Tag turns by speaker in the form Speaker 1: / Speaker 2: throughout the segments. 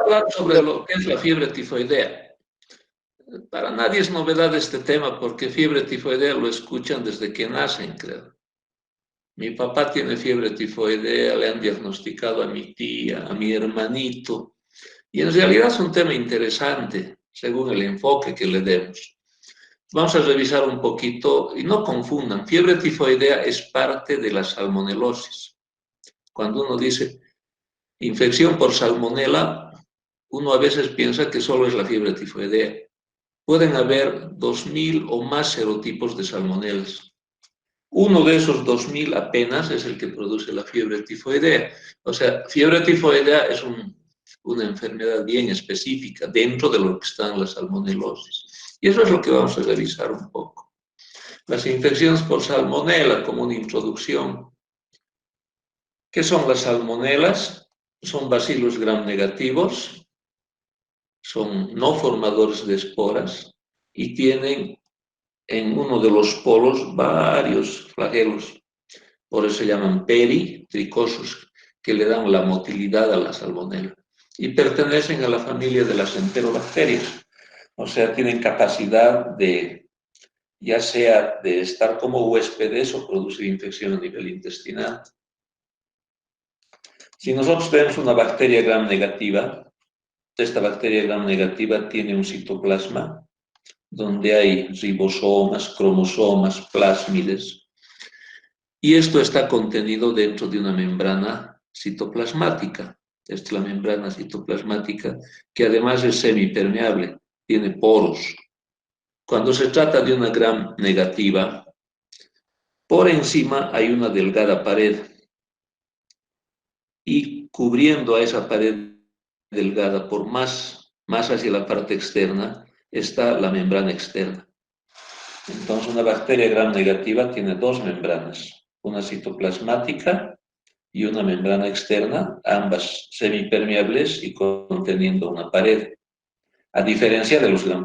Speaker 1: hablar sobre lo que es la fiebre tifoidea. Para nadie es novedad este tema porque fiebre tifoidea lo escuchan desde que nacen, creo. Mi papá tiene fiebre tifoidea, le han diagnosticado a mi tía, a mi hermanito. Y en realidad es un tema interesante, según el enfoque que le demos. Vamos a revisar un poquito, y no confundan, fiebre tifoidea es parte de la salmonelosis. Cuando uno dice infección por salmonela, uno a veces piensa que solo es la fiebre tifoidea. Pueden haber 2000 o más serotipos de salmonelas. Uno de esos 2000 apenas es el que produce la fiebre tifoidea. O sea, fiebre tifoidea es una enfermedad bien específica dentro de lo que están las salmonelosis. Y eso es lo que vamos a revisar un poco. Las infecciones por salmonela, como una introducción. ¿Qué son las salmonelas? Son bacilos gram negativos, son no formadores de esporas y tienen en uno de los polos varios flagelos. Por eso se llaman peritricosos, que le dan la motilidad a la salmonela. Y pertenecen a la familia de las enterobacterias. O sea, tienen capacidad de, ya sea de estar como huéspedes o producir infección a nivel intestinal. Si nosotros tenemos una bacteria gram negativa, esta bacteria gram negativa tiene un citoplasma donde hay ribosomas, cromosomas, plásmides, y esto está contenido dentro de una membrana citoplasmática. Esta es la membrana citoplasmática, que además es semipermeable, tiene poros. Cuando se trata de una gram negativa, por encima hay una delgada pared, y cubriendo a esa pared delgada por más hacia la parte externa, está la membrana externa. Entonces, una bacteria gram negativa tiene dos membranas, una citoplasmática y una membrana externa, ambas semipermeables y conteniendo una pared. A diferencia de los gram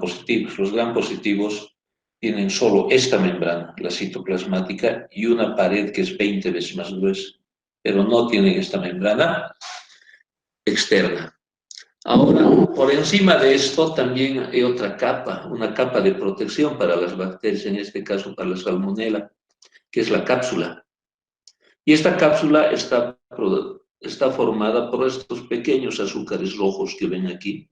Speaker 1: positivos tienen solo esta membrana, la citoplasmática, y una pared que es 20 veces más gruesa, pero no tienen esta membrana externa. Ahora, por encima de esto también hay otra capa, una capa de protección para las bacterias, en este caso para la salmonela, que es la cápsula. Y esta cápsula está formada por estos pequeños azúcares rojos que ven aquí,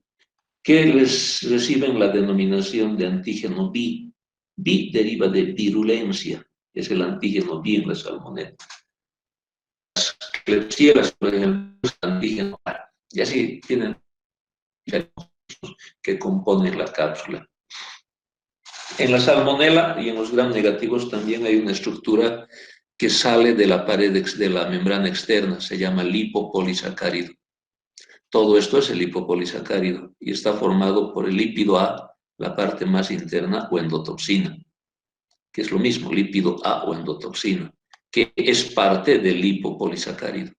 Speaker 1: que les reciben la denominación de antígeno B. B deriva de virulencia, es el antígeno B en la salmonela. Las Klebsiellas, por ejemplo, es el antígeno A. Y así tienen que componen la cápsula. En la salmonela y en los gram negativos también hay una estructura que sale de la pared de la membrana externa, se llama lipopolisacárido. Todo esto es el lipopolisacárido y está formado por el lípido A, la parte más interna, o endotoxina, que es lo mismo, lípido A o endotoxina, que es parte del lipopolisacárido.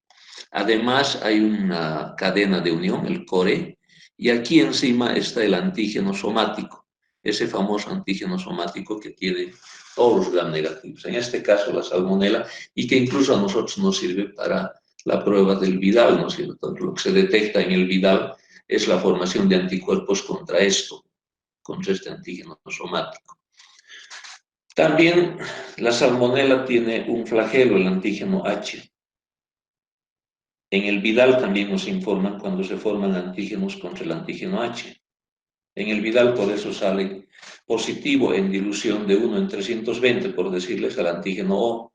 Speaker 1: Además hay una cadena de unión, el core, y aquí encima está el antígeno somático, ese famoso antígeno somático que tiene todos los gram negativos, en este caso la salmonela, y que incluso a nosotros nos sirve para la prueba del Vidal, ¿no es cierto? Lo que se detecta en el Vidal es la formación de anticuerpos contra esto, contra este antígeno somático. También la salmonela tiene un flagelo, el antígeno H. En el Vidal también nos informan cuando se forman antígenos contra el antígeno H. En el Vidal por eso sale positivo en dilución de 1 en 320, por decirles, al antígeno O,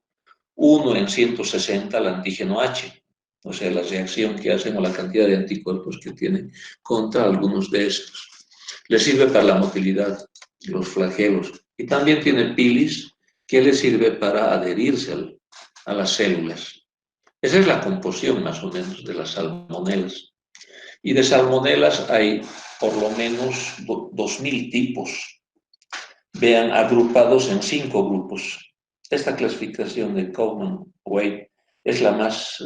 Speaker 1: 1 en 160 al antígeno H, o sea, la reacción que hacen o la cantidad de anticuerpos que tienen contra algunos de estos. Le sirve para la motilidad, los flagelos, y también tiene pilis que le sirve para adherirse a las células. Esa es la composición más o menos de las salmonelas. Y de salmonelas hay por lo menos 2000 tipos. Vean, agrupados en 5 grupos. Esta clasificación de Kaufman-White es la más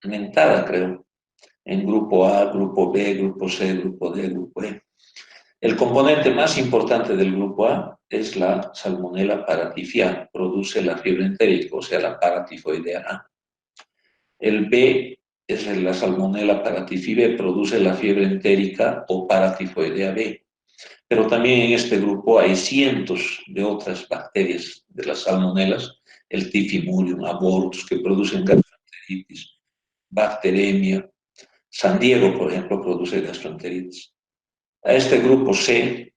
Speaker 1: mentada, creo, en grupo A, grupo B, grupo C, grupo D, grupo E. El componente más importante del grupo A es la Salmonella paratifia, produce la fiebre entérica, o sea, la paratifoidea A. El B es la Salmonella paratifidae, produce la fiebre entérica o paratifoidea B. Pero también en este grupo hay cientos de otras bacterias de las salmonelas, el Tifimurium, abortus, que producen gastroenteritis, bacteremia. San Diego, por ejemplo, produce gastroenteritis. A este grupo C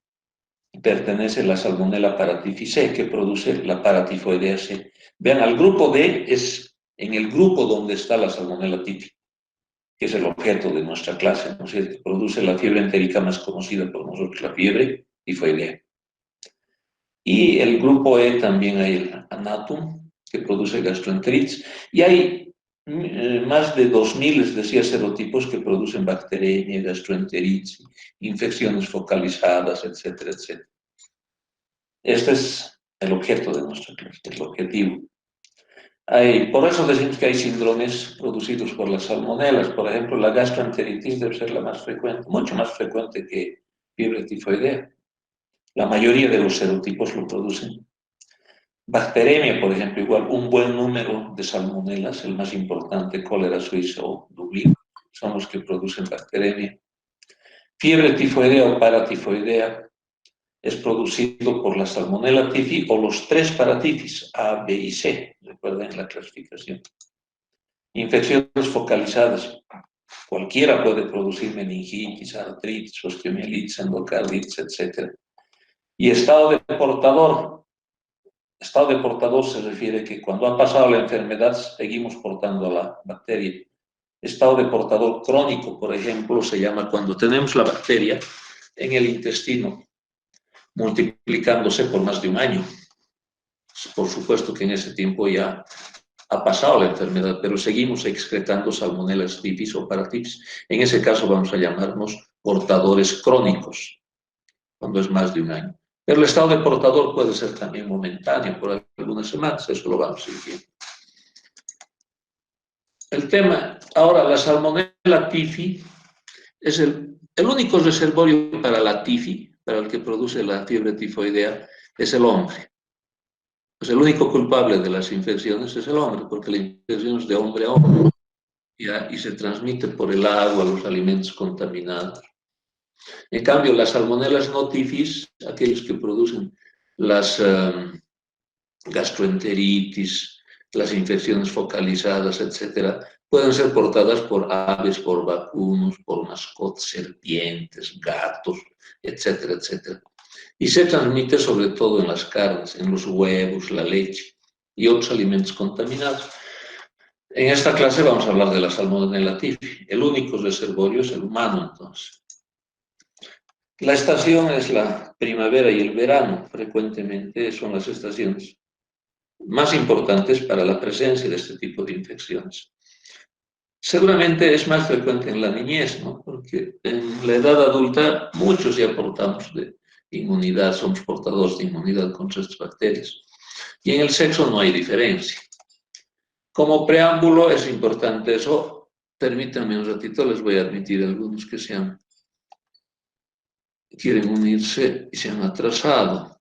Speaker 1: pertenece la Salmonella paratificae, que produce la paratifoidea C. Vean, al grupo D es en el grupo donde está la Salmonella típica, que es el objeto de nuestra clase, ¿no es cierto? Produce la fiebre entérica más conocida por nosotros, la fiebre tifoidea. Y el grupo E también hay el Anatum, que produce gastroenteritis, y hay más de 2000, decía, serotipos que producen bacteremia, gastroenteritis, infecciones focalizadas, etcétera, etcétera. Este es el objeto de nuestra clase, el objetivo. Por eso decimos que hay síndromes producidos por las salmonelas. Por ejemplo, la gastroenteritis debe ser la más frecuente, mucho más frecuente que fiebre tifoidea. La mayoría de los serotipos lo producen. Bacteremia, por ejemplo, igual un buen número de salmonelas, el más importante, cólera suiza o Dublín, son los que producen bacteremia. Fiebre tifoidea o paratifoidea es producido por la Salmonella tifi o los 3 paratifis, A, B y C, recuerden la clasificación. Infecciones focalizadas, cualquiera puede producir meningitis, artritis, osteomielitis, endocarditis, etc. Y estado de portador. Estado de portador se refiere que cuando ha pasado la enfermedad seguimos portando la bacteria. Estado de portador crónico, por ejemplo, se llama cuando tenemos la bacteria en el intestino multiplicándose por más de un año. Por supuesto que en ese tiempo ya ha pasado la enfermedad, pero seguimos excretando salmonelas tifis o paratifis. En ese caso vamos a llamarnos portadores crónicos, cuando es más de un año. Pero el estado de portador puede ser también momentáneo, por algunas semanas, eso lo vamos a ir viendo. El tema, ahora, la Salmonella tifi es el único reservorio para la tifi, para el que produce la fiebre tifoidea, es el hombre. Pues el único culpable de las infecciones es el hombre, porque la infección es de hombre a hombre y se transmite por el agua, los alimentos contaminados. En cambio, las salmonelas no tifis, aquellos que producen las gastroenteritis, las infecciones focalizadas, etcétera, pueden ser portadas por aves, por vacunos, por mascotas, serpientes, gatos, etcétera, etcétera. Y se transmite sobre todo en las carnes, en los huevos, la leche y otros alimentos contaminados. En esta clase vamos a hablar de la Salmonella tifi. El único reservorio es el humano, entonces. La estación es la primavera y el verano. Frecuentemente son las estaciones más importantes para la presencia de este tipo de infecciones. Seguramente es más frecuente en la niñez, ¿no? Porque en la edad adulta muchos ya portamos de inmunidad, somos portadores de inmunidad contra estas bacterias. Y en el sexo no hay diferencia. Como preámbulo es importante eso. Permítanme un ratito, les voy a admitir algunos que quieren unirse y se han atrasado.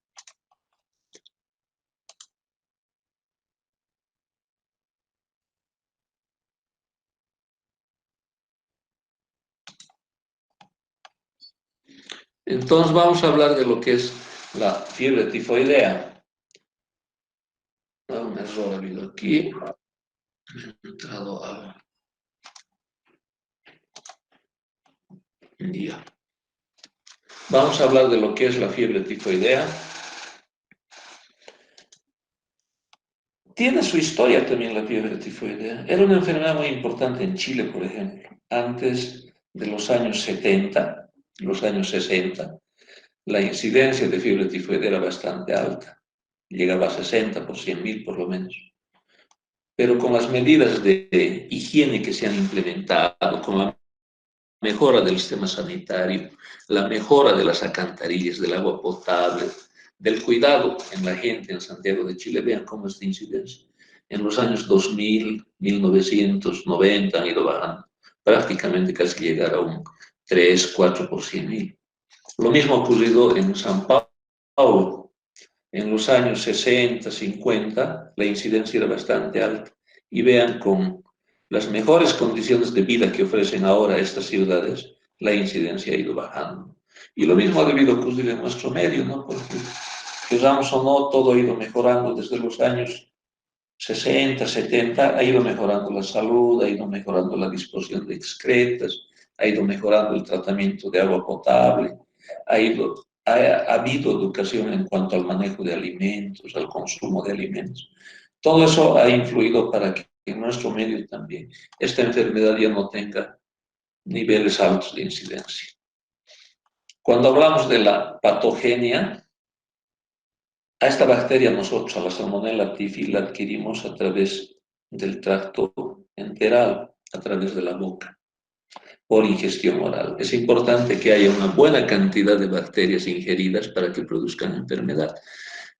Speaker 1: Entonces vamos a hablar de lo que es la fiebre tifoidea. Un error ha habido aquí. He entrado a... Ya. Vamos a hablar de lo que es la fiebre tifoidea. Tiene su historia también la fiebre tifoidea. Era una enfermedad muy importante en Chile, por ejemplo, antes de los años 70, los años 60. La incidencia de fiebre tifoidea era bastante alta, llegaba a 60 por 100.000 por lo menos. Pero con las medidas de higiene que se han implementado, con la mejora del sistema sanitario, la mejora de las alcantarillas, del agua potable, del cuidado en la gente en Santiago de Chile, vean cómo es esta incidencia. En los años 2000, 1990 han ido bajando, prácticamente casi llegar a un 3, 4 por 100.000. Lo mismo ha ocurrido en San Paulo. En los años 60, 50, la incidencia era bastante alta. Y vean con las mejores condiciones de vida que ofrecen ahora estas ciudades, la incidencia ha ido bajando. Y lo mismo ha debido ocurrir en nuestro medio, ¿no? Porque, queramos o no, todo ha ido mejorando desde los años 60, 70, ha ido mejorando la salud, ha ido mejorando la disposición de excretas, ha ido mejorando el tratamiento de agua potable, ha habido educación en cuanto al manejo de alimentos, al consumo de alimentos. Todo eso ha influido para que en nuestro medio también esta enfermedad ya no tenga niveles altos de incidencia. Cuando hablamos de la patogenia, a esta bacteria nosotros, a la Salmonella typhi, la adquirimos a través del tracto enteral, a través de la boca, por ingestión oral. Es importante que haya una buena cantidad de bacterias ingeridas para que produzcan enfermedad.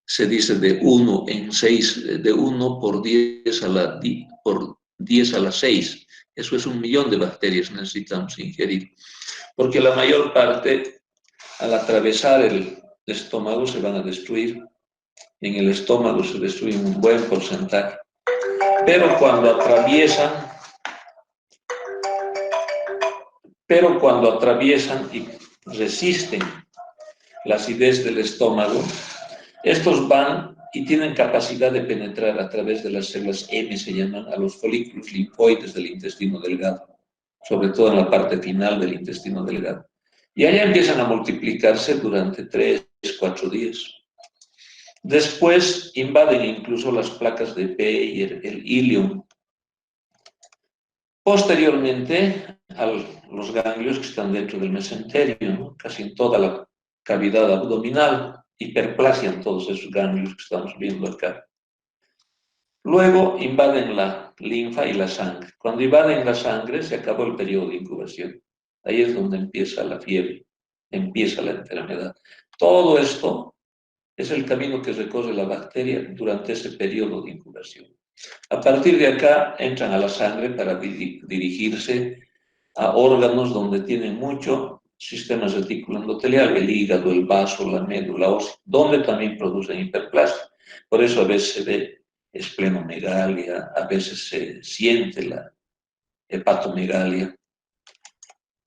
Speaker 1: Se dice de 1 en 6, de 1 por 10 a la 6. Eso es 1.000.000 de bacterias necesitamos ingerir. Porque la mayor parte, al atravesar el estómago, se van a destruir. En el estómago se destruye un buen porcentaje. Pero cuando atraviesan y resisten la acidez del estómago, estos van y tienen capacidad de penetrar a través de las células M, se llaman, a los folículos linfoides del intestino delgado, sobre todo en la parte final del intestino delgado. Y allá empiezan a multiplicarse durante 3, 4 días. Después invaden incluso las placas de Peyer, el ilium. Posteriormente, a los ganglios que están dentro del mesenterio, ¿no? Casi en toda la cavidad abdominal, hiperplasian todos esos ganglios que estamos viendo acá. Luego invaden la linfa y la sangre. Cuando invaden la sangre, se acabó el periodo de incubación. Ahí es donde empieza la fiebre, empieza la enfermedad. Todo esto es el camino que recorre la bacteria durante ese periodo de incubación. A partir de acá entran a la sangre para dirigirse a órganos donde tienen mucho sistema retículo endotelial, el hígado, el vaso, la médula ósea, donde también producen hiperplasia. Por eso a veces se ve esplenomegalia, a veces se siente la hepatomegalia.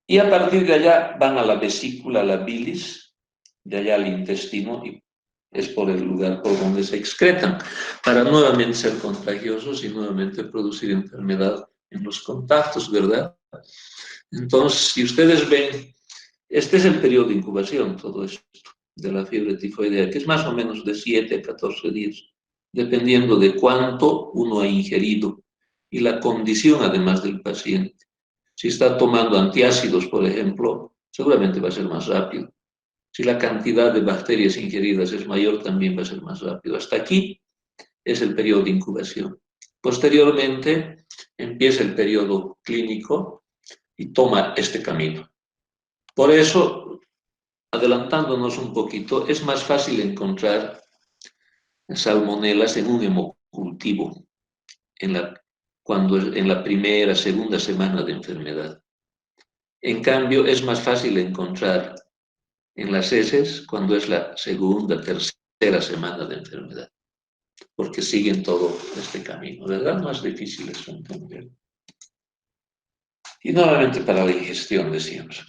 Speaker 1: Y a partir de allá van a la vesícula, la bilis, de allá al intestino, y es por el lugar por donde se excretan, para nuevamente ser contagiosos y nuevamente producir enfermedad en los contactos, ¿verdad? Entonces, si ustedes ven, este es el periodo de incubación, todo esto, de la fiebre tifoidea, que es más o menos de 7 a 14 días, dependiendo de cuánto uno ha ingerido y la condición además del paciente. Si está tomando antiácidos, por ejemplo, seguramente va a ser más rápido. Si la cantidad de bacterias ingeridas es mayor, también va a ser más rápido. Hasta aquí es el periodo de incubación. Posteriormente empieza el periodo clínico y toma este camino. Por eso, adelantándonos un poquito, es más fácil encontrar salmonelas en un hemocultivo, en la primera, segunda semana de enfermedad. En cambio, es más fácil encontrar en las heces cuando es la segunda, tercera semana de enfermedad, porque siguen todo este camino, ¿verdad? Más difícil es entender. Y nuevamente para la ingestión, decíamos.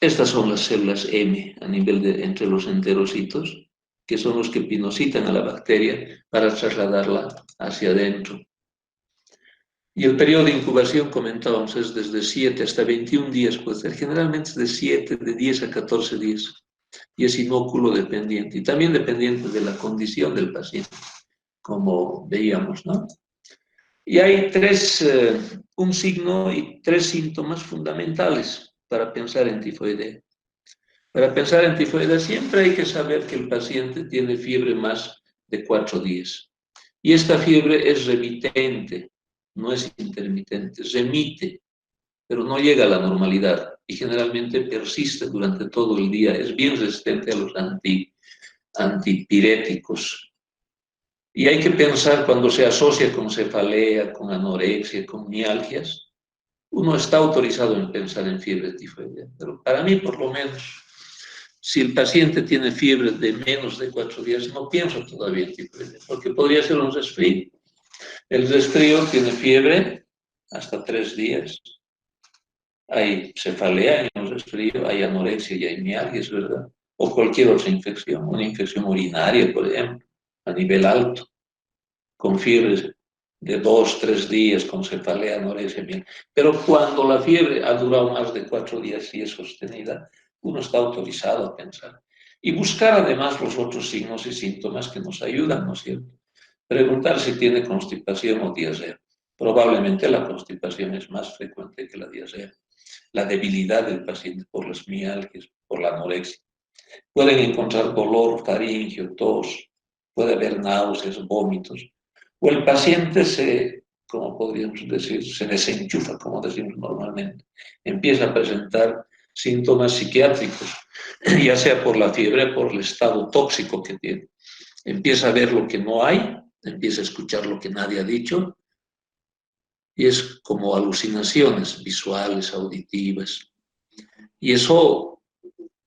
Speaker 1: Estas son las células M a nivel de entre los enterocitos, que son los que pinocitan a la bacteria para trasladarla hacia adentro. Y el periodo de incubación, comentábamos, es desde 7 hasta 21 días, puede ser generalmente de 7, de 10 a 14 días. Y es inóculo dependiente, y también dependiente de la condición del paciente, como veíamos, ¿no? Y hay un signo y 3 síntomas fundamentales para pensar en tifoidea. Para pensar en tifoidea siempre hay que saber que el paciente tiene fiebre más de 4 días. Y esta fiebre es remitente, no es intermitente, remite, pero no llega a la normalidad y generalmente persiste durante todo el día. Es bien resistente a los antipiréticos. Y hay que pensar cuando se asocia con cefalea, con anorexia, con mialgias, uno está autorizado en pensar en fiebre tifoidea. Pero para mí, por lo menos, si el paciente tiene fiebre de menos de 4 días, no pienso todavía en tifoidea, porque podría ser un resfrío. El resfrío tiene fiebre, hasta 3 días. Hay cefalea, hay un resfrío, hay anorexia y hay mialgia, es verdad. O cualquier otra infección, una infección urinaria, por ejemplo, a nivel alto, con fiebres de 2, 3 días, con cefalea, anorexia, mialgia. Pero cuando la fiebre ha durado más de 4 días y es sostenida, uno está autorizado a pensar. Y buscar además los otros signos y síntomas que nos ayudan, ¿no es cierto? Preguntar si tiene constipación o diarrea. Probablemente la constipación es más frecuente que la diarrea. La debilidad del paciente por las mialgias, por la anorexia. Pueden encontrar dolor faríngeo, tos, puede haber náuseas, vómitos. O el paciente como podríamos decir, se desenchufa, como decimos normalmente. Empieza a presentar síntomas psiquiátricos, ya sea por la fiebre, por el estado tóxico que tiene. Empieza a ver lo que no hay, empieza a escuchar lo que nadie ha dicho, y es como alucinaciones visuales, auditivas. Y eso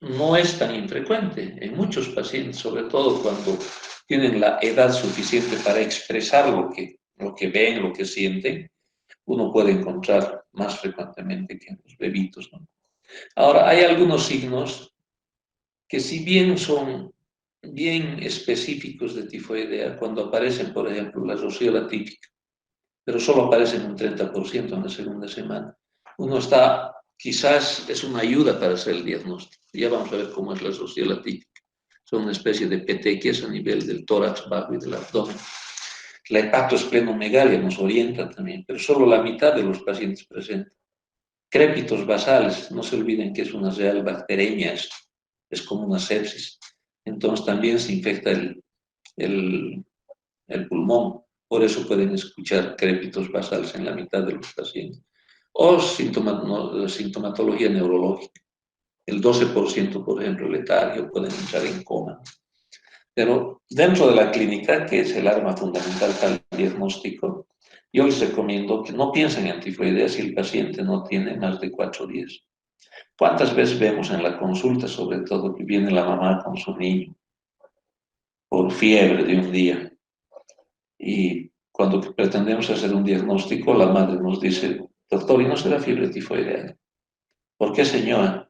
Speaker 1: no es tan infrecuente en muchos pacientes, sobre todo cuando tienen la edad suficiente para expresar lo que ven, lo que sienten, uno puede encontrar más frecuentemente que en los bebitos, ¿no? Ahora, hay algunos signos que si bien son bien específicos de tifoidea, cuando aparecen, por ejemplo, la rociola típica, pero solo aparecen un 30% en la segunda semana, uno está, quizás es una ayuda para hacer el diagnóstico. Ya vamos a ver cómo es la rociola típica. Son una especie de petequias a nivel del tórax bajo y del abdomen. La hepatosplenomegalia nos orienta también, pero solo la mitad de los pacientes presentan. Crépitos basales, no se olviden que es una real bacteremia esto, es como una sepsis. Entonces también se infecta el pulmón, por eso pueden escuchar crépitos basales en la mitad de los pacientes. O sintomatología neurológica. El 12%, por ejemplo, letargio, pueden entrar en coma. Pero dentro de la clínica, que es el arma fundamental para el diagnóstico, yo les recomiendo que no piensen en tifoidea si el paciente no tiene más de 4 días. ¿Cuántas veces vemos en la consulta, sobre todo, que viene la mamá con su niño por fiebre de un día? Y cuando pretendemos hacer un diagnóstico, la madre nos dice, doctor, ¿y no será fiebre tifoidea? ¿Por qué, señora?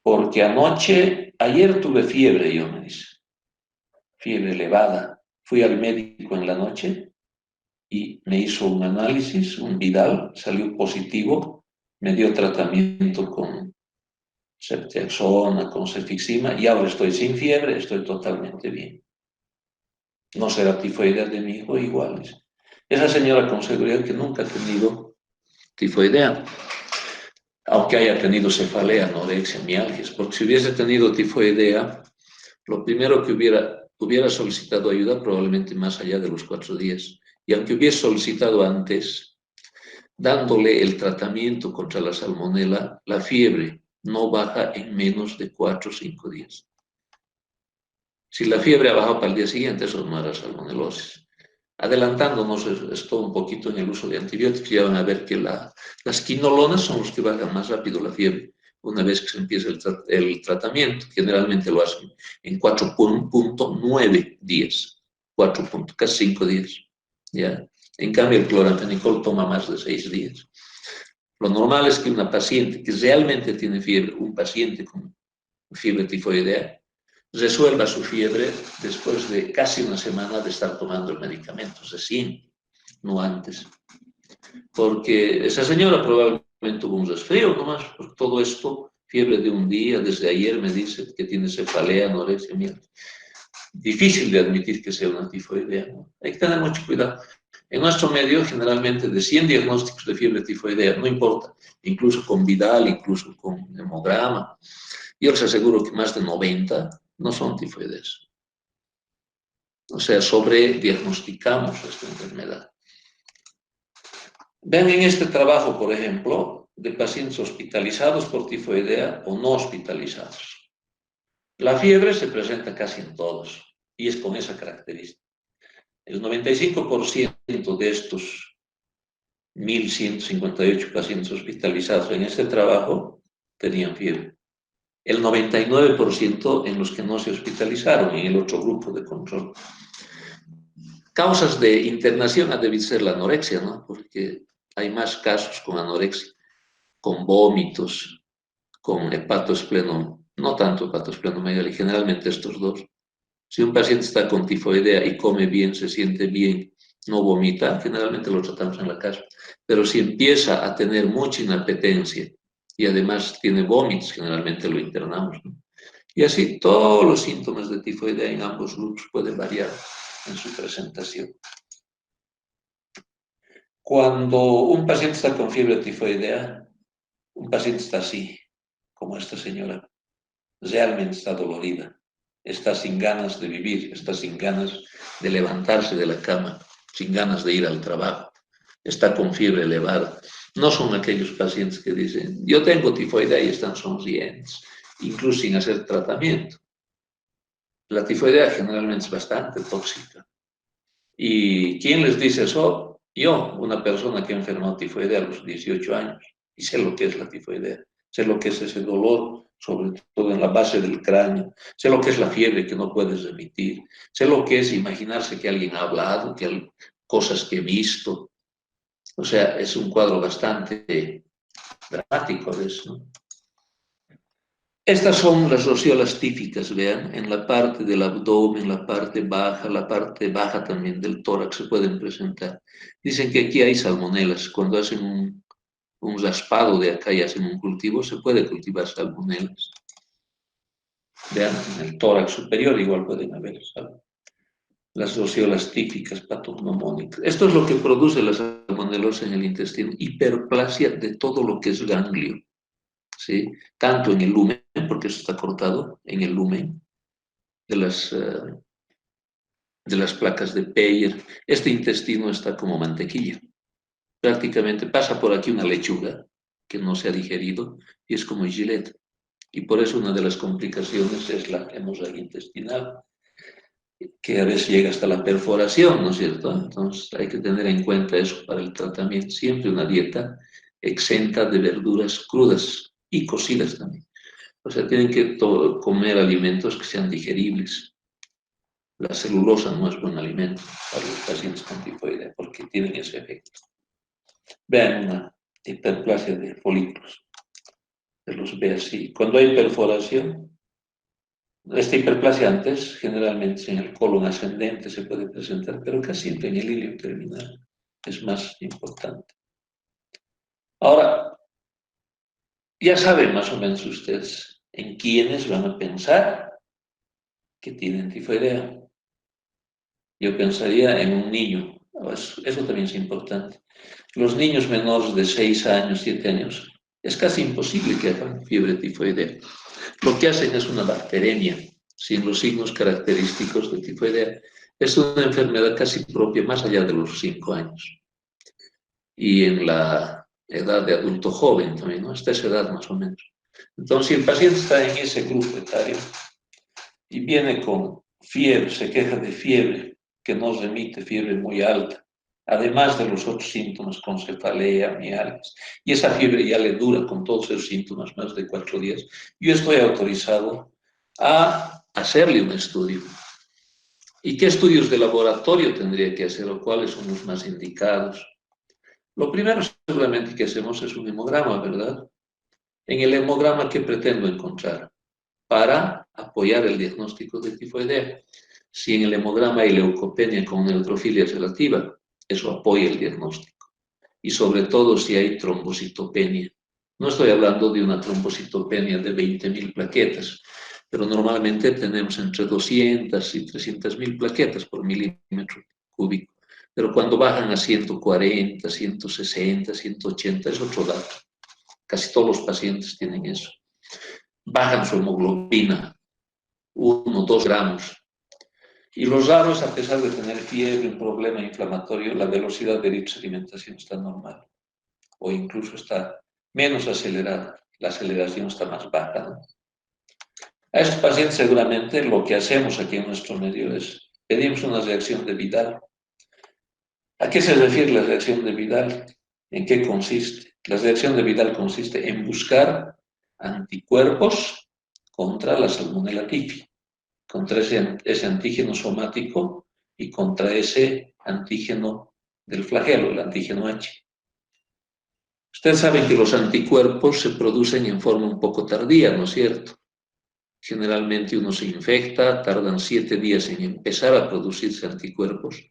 Speaker 1: Porque ayer tuve fiebre, yo me dice, fiebre elevada. Fui al médico en la noche y me hizo un análisis, un Vidal, salió positivo, me dio tratamiento con ceftriaxona, con cefixima, y ahora estoy sin fiebre, estoy totalmente bien. No será tifoidea de mi hijo, igual. Esa señora con seguridad que nunca ha tenido tifoidea, aunque haya tenido cefalea, anorexia, mialgias, porque si hubiese tenido tifoidea, lo primero que hubiera solicitado ayuda probablemente más allá de los 4 días. Y aunque hubiese solicitado antes, dándole el tratamiento contra la salmonela, la fiebre no baja en menos de 4 o 5 días. Si la fiebre ha bajado para el día siguiente, eso no era salmonelosis. Adelantándonos esto un poquito en el uso de antibióticos, ya van a ver que las quinolonas son los que bajan más rápido la fiebre una vez que se empieza el tratamiento. Generalmente lo hacen en 4.9 días, casi 5 días. ¿Ya? En cambio, el cloramfenicol toma más de 6 días. Lo normal es que una paciente que realmente tiene fiebre, un paciente con fiebre tifoidea, resuelva su fiebre después de casi una semana de estar tomando el medicamento, recién, no antes. Porque esa señora probablemente tuvo un resfrío nomás, por todo esto, fiebre de un día, desde ayer me dice que tiene cefalea, anorexia, mierda. Difícil de admitir que sea una tifoidea, ¿no? Hay que tener mucho cuidado. En nuestro medio, generalmente, de 100 diagnósticos de fiebre tifoidea, no importa, incluso con Vidal, incluso con hemograma, yo les aseguro que más de 90 no son tifoideas. O sea, sobrediagnosticamos esta enfermedad. Ven en este trabajo, por ejemplo, de pacientes hospitalizados por tifoidea o no hospitalizados. La fiebre se presenta casi en todos y es con esa característica. El 95% de estos 1.158 pacientes hospitalizados en este trabajo tenían fiebre. El 99% en los que no se hospitalizaron, en el otro grupo de control. Causas de internación ha debido ser la anorexia, ¿no? Porque Hay más casos con anorexia, con vómitos, con hepatoespleno, no tanto hepatoesplenomegalia, generalmente estos dos. Si un paciente está con tifoidea y come bien, se siente bien, no vomita, generalmente lo tratamos en la casa. Pero si empieza a tener mucha inapetencia y además tiene vómitos, generalmente lo internamos, ¿no? Y así todos los síntomas de tifoidea en ambos grupos pueden variar en su presentación. Cuando un paciente está con fiebre tifoidea, un paciente está así, como esta señora, realmente está dolorida, está sin ganas de vivir, está sin ganas de levantarse de la cama, sin ganas de ir al trabajo, está con fiebre elevada. No son aquellos pacientes que dicen, yo tengo tifoidea y están sonrientes, incluso sin hacer tratamiento. La tifoidea generalmente es bastante tóxica. ¿Y quién les dice eso? Yo, una persona que enfermó tifoidea a los 18 años, y sé lo que es la tifoidea, sé lo que es ese dolor, sobre todo en la base del cráneo, sé lo que es la fiebre que no puedes remitir, sé lo que es imaginarse que alguien ha hablado, que hay cosas que he visto. O sea, es un cuadro bastante dramático de eso, ¿no? Estas son las rociolas típicas, vean, en la parte del abdomen, la parte baja también del tórax se pueden presentar. Dicen que aquí hay salmonelas. Cuando hacen un raspado de acá y hacen un cultivo, se puede cultivar salmonelas. Vean, en el tórax superior igual pueden haber las rociolas típicas patognomónicas. Esto es lo que produce la salmonelosis en el intestino, hiperplasia de todo lo que es ganglio. ¿Sí? Tanto en el lumen, porque eso está cortado, en el lumen de las placas de Peyer. Este intestino está como mantequilla. Prácticamente pasa por aquí una lechuga que no se ha digerido y es como Gillette. Y por eso una de las complicaciones es la hemorragia intestinal, que a veces llega hasta la perforación, ¿no es cierto? Entonces hay que tener en cuenta eso para el tratamiento. Siempre una dieta exenta de verduras crudas y cocidas también. O sea, tienen que comer alimentos que sean digeribles. La celulosa no es buen alimento para los pacientes con tifoidea porque tienen ese efecto. Vean una hiperplasia de folículos. Se los ve así. Cuando hay perforación, esta hiperplasia antes, generalmente en el colon ascendente se puede presentar, pero casi siempre en el ilio terminal es más importante. Ahora, ya saben más o menos ustedes en quiénes van a pensar que tienen tifoidea. Yo pensaría en un niño, eso también es importante. Los niños menores de 6 años, 7 años, es casi imposible que hagan fiebre tifoidea. Lo que hacen es una bacteremia, sin los signos característicos de tifoidea. Es una enfermedad casi propia más allá de los 5 años. Y en la edad de adulto joven también, ¿no? Hasta esa edad más o menos. Entonces, si el paciente está en ese grupo etario y viene con fiebre, se queja de fiebre, que no remite, fiebre muy alta, además de los otros síntomas con cefalea, mialgias, y esa fiebre ya le dura con todos esos síntomas más de 4 días, yo estoy autorizado a hacerle un estudio. ¿Y qué estudios de laboratorio tendría que hacer o cuáles son los más indicados? Lo primero seguramente que hacemos es un hemograma, ¿verdad? En el hemograma, ¿qué pretendo encontrar? Para apoyar el diagnóstico de tifoidea. Si en el hemograma hay leucopenia con neutrofilia relativa, eso apoya el diagnóstico. Y sobre todo si hay trombocitopenia. No estoy hablando de una trombocitopenia de 20.000 plaquetas, pero normalmente tenemos entre 200 y 300.000 plaquetas por milímetro cúbico. Pero cuando bajan a 140, 160, 180, es otro dato. Casi todos los pacientes tienen eso. Bajan su hemoglobina, 1 o 2 gramos. Y los raros, a pesar de tener fiebre, un problema inflamatorio, la velocidad de eritroalimentación está normal o incluso está menos acelerada. La aceleración está más baja, ¿no? A estos pacientes seguramente lo que hacemos aquí en nuestro medio es pedimos una reacción de Vidal. ¿A qué se refiere la reacción de Vidal? ¿En qué consiste? La reacción de Vidal consiste en buscar anticuerpos contra la Salmonella typhi, contra ese antígeno somático y contra ese antígeno del flagelo, el antígeno H. Ustedes saben que los anticuerpos se producen en forma un poco tardía, ¿no es cierto? Generalmente uno se infecta, tardan 7 días en empezar a producirse anticuerpos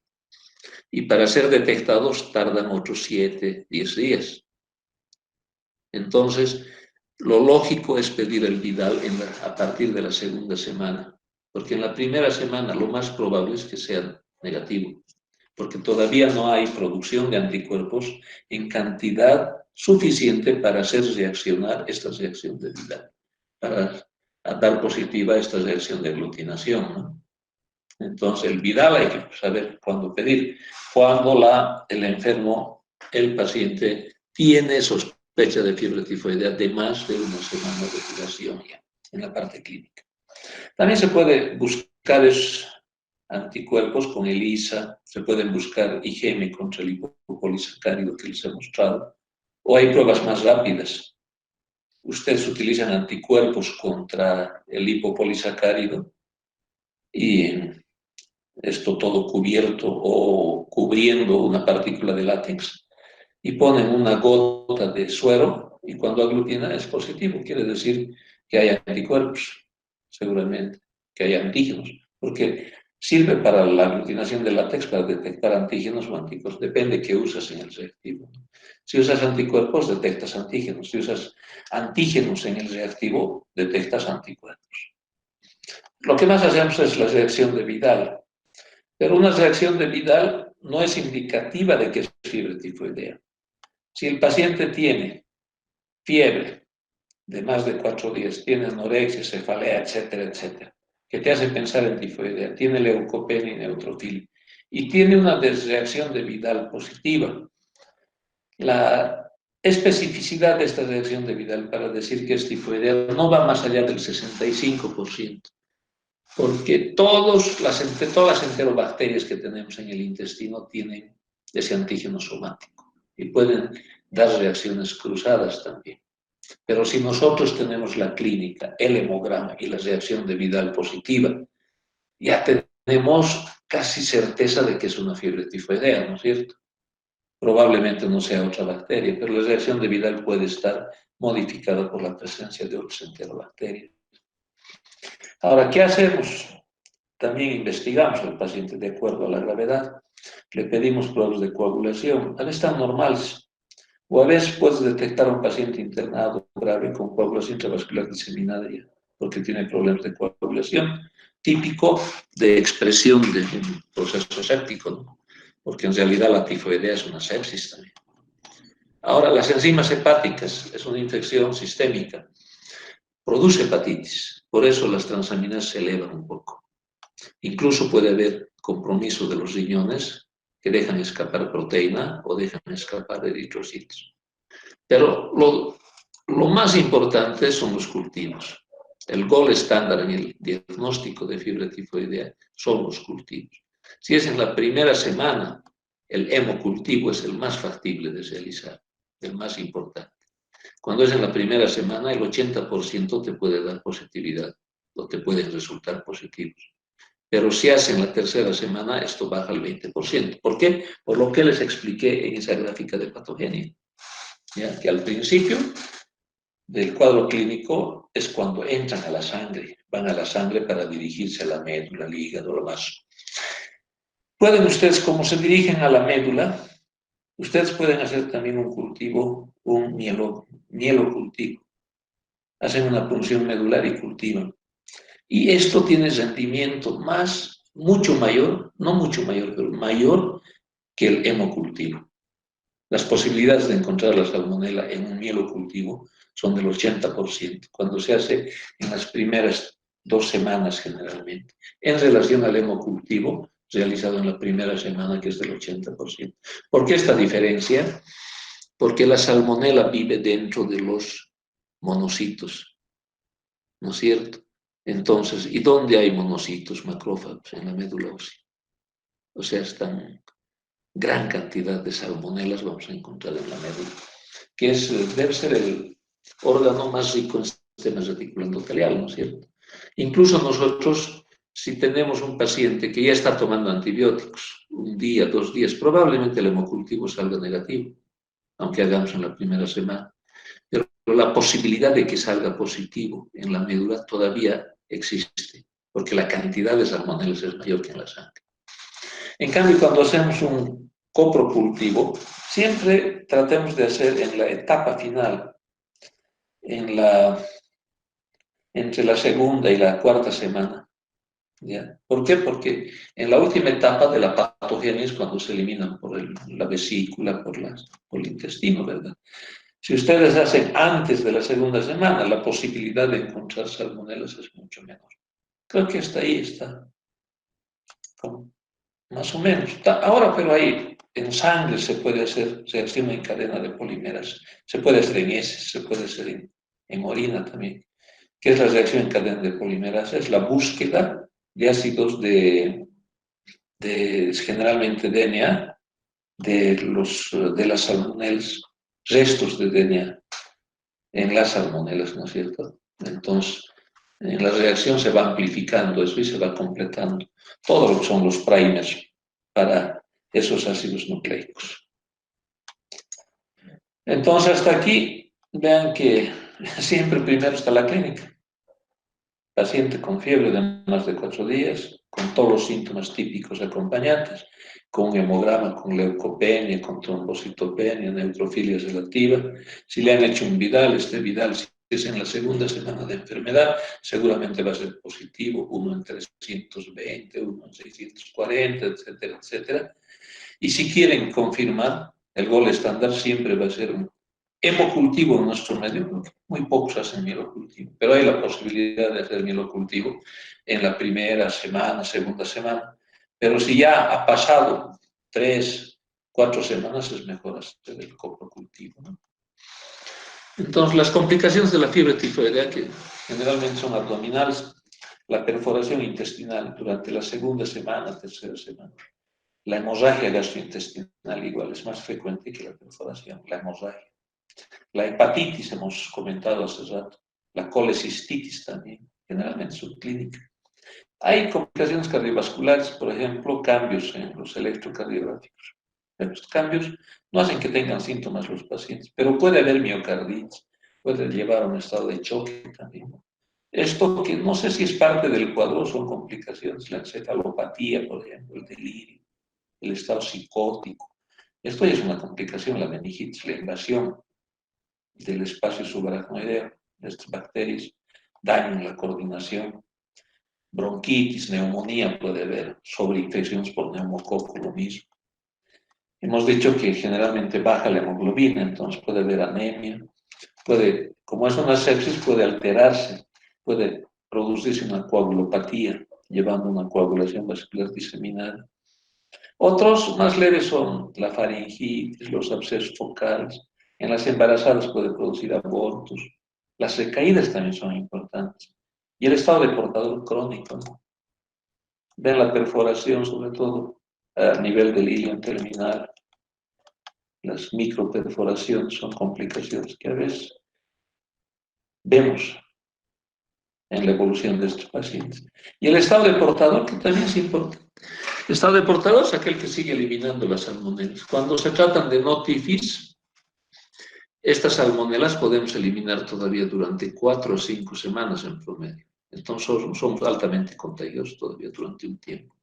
Speaker 1: y para ser detectados tardan otros 7, 10 días. Entonces, lo lógico es pedir el Vidal a partir de la segunda semana, porque en la primera semana lo más probable es que sea negativo, porque todavía no hay producción de anticuerpos en cantidad suficiente para hacer reaccionar esta reacción de Vidal, para dar positiva esta reacción de aglutinación, ¿no? Entonces, el Vidal hay que saber cuándo pedir. Cuando el enfermo, el paciente, tiene sospecha de fiebre tifoidea de más de una semana de duración ya, en la parte clínica. También se puede buscar anticuerpos con ELISA, se pueden buscar IgM contra el lipopolisacárido que les he mostrado, o hay pruebas más rápidas. Ustedes utilizan anticuerpos contra el lipopolisacárido y esto todo cubierto o cubriendo una partícula de látex y ponen una gota de suero y cuando aglutina es positivo, quiere decir que hay anticuerpos, seguramente, que hay antígenos, porque sirve para la aglutinación de látex para detectar antígenos o anticuerpos, depende qué usas en el reactivo. Si usas anticuerpos, detectas antígenos, si usas antígenos en el reactivo, detectas anticuerpos. Lo que más hacemos es la reacción de Vidal. Pero una reacción de Vidal no es indicativa de que es fiebre tifoidea. Si el paciente tiene fiebre de más de 4 días, tiene anorexia, cefalea, etcétera, etcétera, que te hace pensar en tifoidea, tiene leucopenia y neutrofilia, y tiene una reacción de Vidal positiva. La especificidad de esta reacción de Vidal para decir que es tifoidea no va más allá del 65%. Porque todas las enterobacterias que tenemos en el intestino tienen ese antígeno somático y pueden dar reacciones cruzadas también. Pero si nosotros tenemos la clínica, el hemograma y la reacción de Vidal positiva, ya tenemos casi certeza de que es una fiebre tifoidea, ¿no es cierto? Probablemente no sea otra bacteria, pero la reacción de Vidal puede estar modificada por la presencia de otras enterobacterias. Ahora, ¿qué hacemos? También investigamos al paciente de acuerdo a la gravedad. Le pedimos pruebas de coagulación. A veces están normales. O a veces puedes detectar a un paciente internado grave con coagulación intravascular diseminada porque tiene problemas de coagulación, típico de expresión de un proceso séptico, ¿no? Porque en realidad la tifoidea es una sepsis también. Ahora, las enzimas hepáticas es una infección sistémica. Produce hepatitis. Por eso las transaminasas se elevan un poco. Incluso puede haber compromiso de los riñones que dejan escapar proteína o dejan escapar eritrocitos. Pero lo más importante son los cultivos. El gol estándar en el diagnóstico de fiebre tifoidea son los cultivos. Si es en la primera semana, el hemocultivo es el más factible de realizar, el más importante. Cuando es en la primera semana, el 80% te puede dar positividad o te pueden resultar positivos. Pero si hace en la tercera semana, esto baja al 20%. ¿Por qué? Por lo que les expliqué en esa gráfica de patogenia. ¿Ya? Que al principio del cuadro clínico es cuando entran a la sangre, van a la sangre para dirigirse a la médula, al hígado, lo más. Pueden ustedes, como se dirigen a la médula, ustedes pueden hacer también un cultivo, un mielocultivo. Hacen una punción medular y cultivan. Y esto tiene rendimiento mucho mayor, no mucho mayor, pero mayor que el hemocultivo. Las posibilidades de encontrar la salmonela en un mielocultivo son del 80%, cuando se hace en las primeras 2 semanas generalmente, en relación al hemocultivo realizado en la primera semana, que es del 80%. ¿Por qué esta diferencia? Porque la salmonela vive dentro de los monocitos, ¿no es cierto? Entonces, ¿y dónde hay monocitos, macrófagos? En la médula ósea. O sea, están gran cantidad de salmonelas vamos a encontrar en la médula, que debe ser el órgano más rico en sistema reticular endotelial, ¿no es cierto? Incluso nosotros, si tenemos un paciente que ya está tomando antibióticos, 1 día, 2 días, probablemente el hemocultivo salga negativo, aunque hagamos en la primera semana. Pero la posibilidad de que salga positivo en la médula todavía existe, porque la cantidad de salmonelas es mayor que en la sangre. En cambio, cuando hacemos un coprocultivo, siempre tratemos de hacer en la etapa final, entre la segunda y la cuarta semana. ¿Ya? ¿Por qué? Porque en la última etapa de la patogenia es cuando se eliminan por la vesícula, por el intestino, ¿verdad? Si ustedes hacen antes de la segunda semana, la posibilidad de encontrar salmonelas es mucho menor. Creo que hasta ahí está, más o menos. Ahora, pero ahí en sangre se puede hacer reacción en cadena de polimeras, se puede hacer en heces, se puede hacer en orina también. ¿Qué es la reacción en cadena de polimerasa? Es la búsqueda de ácidos generalmente DNA, de las salmonelas, restos de DNA en las salmonelas, ¿no es cierto? Entonces, en la reacción se va amplificando eso y se va completando todo lo que son los primers para esos ácidos nucleicos. Entonces, hasta aquí, vean que siempre primero está la clínica. Paciente con fiebre de más de 4 días, con todos los síntomas típicos acompañantes, con un hemograma, con leucopenia, con trombocitopenia, neutrofilia relativa. Si le han hecho un Vidal, este Vidal, si es en la segunda semana de enfermedad, seguramente va a ser positivo, 1 en 320, 1 en 640, etcétera, etcétera. Y si quieren confirmar, el gol estándar siempre va a ser un hemocultivo en nuestro medio, porque muy pocos hacen mielocultivo, pero hay la posibilidad de hacer mielocultivo en la primera semana, segunda semana. Pero si ya ha pasado 3, 4 semanas, es mejor hacer el coprocultivo, ¿no? Entonces, las complicaciones de la fiebre tifoidea, que generalmente son abdominales, la perforación intestinal durante la segunda semana, tercera semana. La hemorragia gastrointestinal igual es más frecuente que la perforación, la hemorragia. La hepatitis hemos comentado hace rato, la colecistitis también, generalmente subclínica. Hay complicaciones cardiovasculares, por ejemplo, cambios en los electrocardiográficos. Estos cambios no hacen que tengan síntomas los pacientes, pero puede haber miocarditis, puede llevar a un estado de choque también. Esto que no sé si es parte del cuadro, son complicaciones, la encefalopatía, por ejemplo, el delirio, el estado psicótico. Esto ya es una complicación, la meningitis, la invasión del espacio subaracnoideo, de estas bacterias, daño en la coordinación, bronquitis, neumonía, puede haber sobreinfecciones por neumococo, lo mismo. Hemos dicho que generalmente baja la hemoglobina, entonces puede haber anemia, como es una sepsis, puede alterarse, puede producirse una coagulopatía, llevando una coagulación vascular diseminada. Otros más leves son la faringitis, los abscesos focales. En las embarazadas puede producir abortos. Las recaídas también son importantes. Y el estado de portador crónico, ¿no? Ven la perforación, sobre todo a nivel del hilo terminal. Las microperforaciones son complicaciones que a veces vemos en la evolución de estos pacientes. Y el estado de portador, que también es importante. El estado de portador es aquel que sigue eliminando las salmonelas. Cuando se tratan de notifis, estas salmonelas podemos eliminar todavía durante 4 o 5 semanas en promedio. Entonces somos altamente contagiosos todavía durante un tiempo.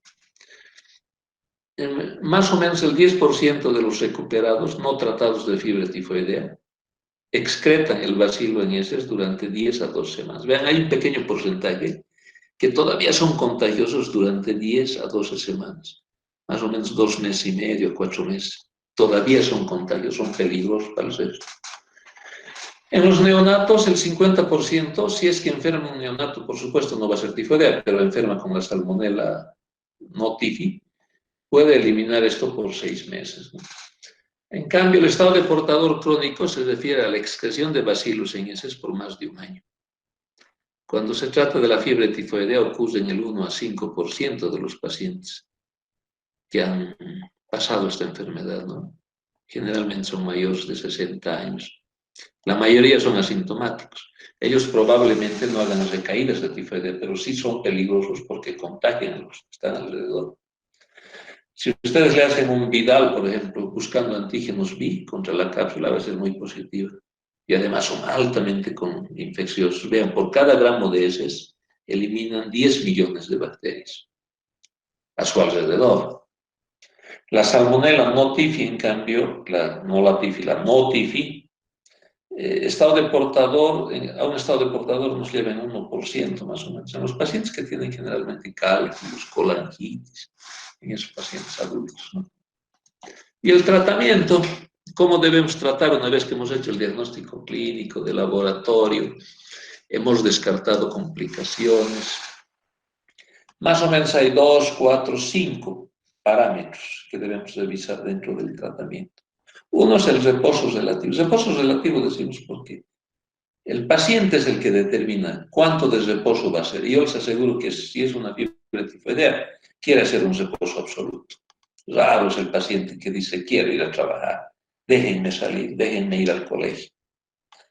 Speaker 1: Más o menos el 10% de los recuperados no tratados de fiebre tifoidea excretan el bacilo en heces durante 10 a 12 semanas. Vean, hay un pequeño porcentaje que todavía son contagiosos durante 10 a 12 semanas. Más o menos 2 meses y medio, 4 meses. Todavía son contagios, son peligrosos para el sexo. En los neonatos, el 50%, si es que enferma un neonato, por supuesto no va a ser tifoidea, pero enferma con la salmonela notifi, puede eliminar esto por 6 meses, ¿no? En cambio, el estado de portador crónico se refiere a la excreción de bacilos en heces por más de un año. Cuando se trata de la fiebre tifoidea, ocurre en el 1 a 5% de los pacientes que han pasado esta enfermedad, ¿no? Generalmente son mayores de 60 años. La mayoría son asintomáticos. Ellos probablemente no hagan recaídas de tifoidea, pero sí son peligrosos porque contagian a los que están alrededor. Si ustedes le hacen un Vidal, por ejemplo, buscando antígenos B contra la cápsula, va a ser muy positiva. Y además son altamente infecciosos. Vean, por cada gramo de heces eliminan 10 millones de bacterias a su alrededor. La Salmonella notifi, en cambio, no la tifi, la notifi, estado de portador, a un estado de portador nos lleva en 1% más o menos. En los pacientes que tienen generalmente cálculos, colangitis, en esos pacientes adultos, ¿no? Y el tratamiento, ¿cómo debemos tratar una vez que hemos hecho el diagnóstico clínico de laboratorio? Hemos descartado complicaciones. Más o menos hay 2, 4, 5 parámetros que debemos revisar dentro del tratamiento. Uno es el reposo relativo. Reposo relativo decimos porque el paciente es el que determina cuánto de reposo va a ser. Y yo les aseguro que si es una fiebre tifoidea, quiere hacer un reposo absoluto. Raro es el paciente que dice, quiero ir a trabajar, déjenme salir, déjenme ir al colegio.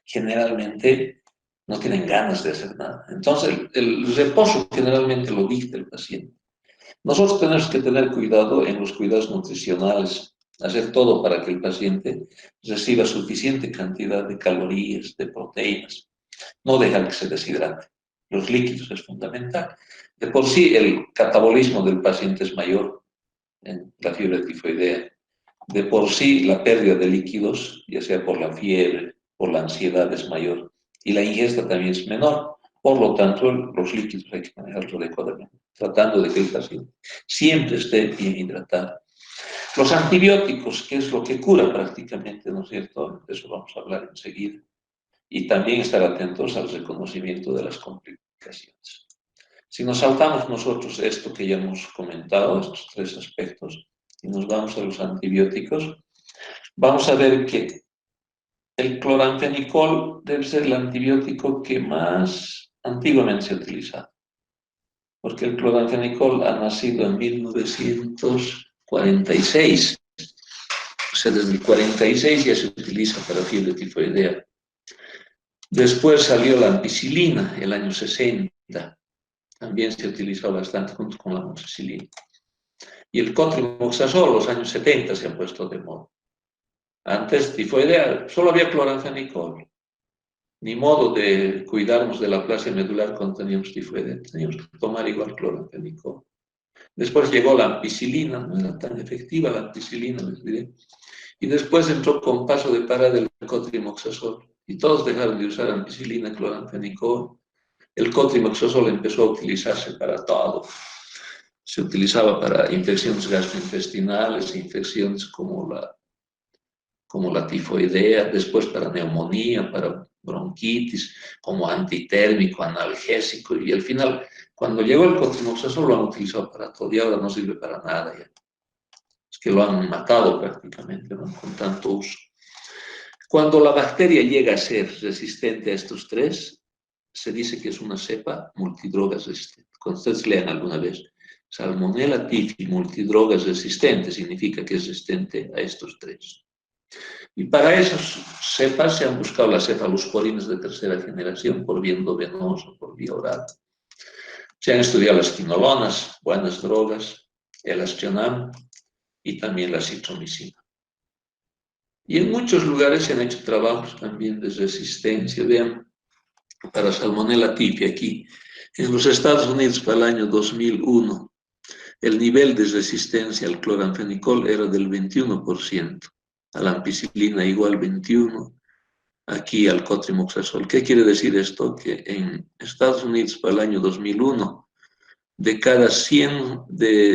Speaker 1: Generalmente no tienen ganas de hacer nada. Entonces, el reposo generalmente lo dicta el paciente. Nosotros tenemos que tener cuidado en los cuidados nutricionales, hacer todo para que el paciente reciba suficiente cantidad de calorías, de proteínas, no dejar que se deshidrate. Los líquidos es fundamental. De por sí, el catabolismo del paciente es mayor en la fiebre tifoidea. De por sí, la pérdida de líquidos, ya sea por la fiebre, por la ansiedad, es mayor. Y la ingesta también es menor. Por lo tanto, los líquidos hay que manejarlos adecuadamente, tratando de que el paciente siempre esté bien hidratado. Los antibióticos, que es lo que cura prácticamente, ¿no es cierto? De eso vamos a hablar enseguida. Y también estar atentos al reconocimiento de las complicaciones. Si nos saltamos nosotros esto que ya hemos comentado, estos 3 aspectos, y nos vamos a los antibióticos, vamos a ver que el cloranfenicol debe ser el antibiótico que más antiguamente se ha utilizado, porque el cloranfenicol ha nacido en 1946, o sea, desde el 46 ya se utiliza para fiebre tifoidea. Después salió la ampicilina, el año 60, también se utilizó bastante junto con la amoxicilina. Y el cotrimoxazol, los años 70 se han puesto de moda. Antes, tifoidea, solo había cloranfenicol. Ni modo de cuidarnos de la aplasia medular cuando teníamos tifoidea. Teníamos que tomar igual cloranfenicol. Después llegó la ampicilina, no era tan efectiva la ampicilina, les diré. Y después entró con paso de parada el cotrimoxazol. Y todos dejaron de usar ampicilina, cloranfenicol. El cotrimoxazol empezó a utilizarse para todo. Se utilizaba para infecciones gastrointestinales, infecciones como la tifoidea, después para neumonía, para bronquitis, como antitérmico, analgésico, y al final, cuando llegó el cotrimoxazol, lo han utilizado para todo y ahora no sirve para nada ya. Es que lo han matado prácticamente, ¿no? Con tanto uso. Cuando la bacteria llega a ser resistente a estos 3, se dice que es una cepa multidrogas resistente. Cuando ustedes lean alguna vez, Salmonella tifi multidrogas resistente, significa que es resistente a estos 3. Y para esas cepas se han buscado las cefalosporinas de 3ª generación por vía endovenosa, por vía oral. Se han estudiado las quinolonas, buenas drogas, el aztreonam y también la citromicina. Y en muchos lugares se han hecho trabajos también de resistencia. Vean, para Salmonella tifi aquí, en los Estados Unidos para el año 2001, el nivel de resistencia al cloranfenicol era del 21%, a la ampicilina igual 21%, aquí al cotrimoxazol. ¿Qué quiere decir esto? Que en Estados Unidos para el año 2001, de cada 100,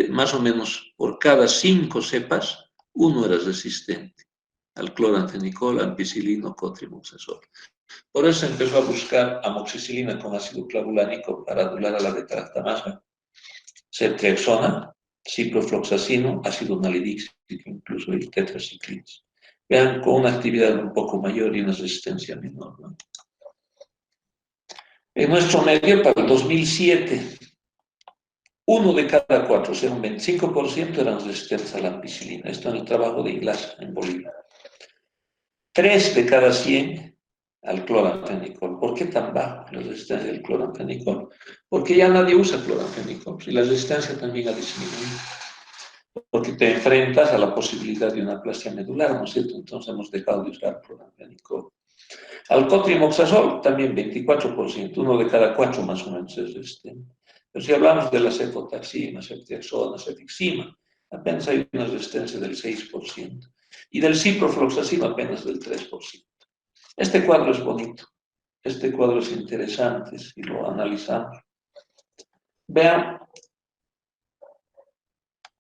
Speaker 1: más o menos por cada 5 cepas, 1 era resistente al cloranfenicol, ampicilina o cotrimoxazol. Por eso empezó a buscar amoxicilina con ácido clavulánico para anular a la beta-lactamasa, ceftriaxona, ciprofloxacino, ácido nalidíxico, incluso el tetraciclinas. Vean, con una actividad un poco mayor y una resistencia menor, ¿no? En nuestro medio, para el 2007, 1 de cada 4, o sea, un 25% eran resistentes a la ampicilina. Esto en el trabajo de Iglacia, en Bolivia. 3 de cada 100 al cloranfenicol. ¿Por qué tan bajo la resistencia del cloranfenicol? Porque ya nadie usa cloranfenicol y la resistencia también ha disminuido. porque te enfrentas a la posibilidad de una aplasia medular, ¿no es cierto? Entonces hemos dejado de usar cloranfenicol. Al cotrimoxazol también 24%, uno de cada 4 más o menos es resistente. Pero si hablamos de la cefotaxima, ceftriaxona, cefixima, apenas hay una resistencia del 6%. Y del ciprofloxacino apenas del 3%. Este cuadro es bonito, este cuadro es interesante si lo analizamos. Vean,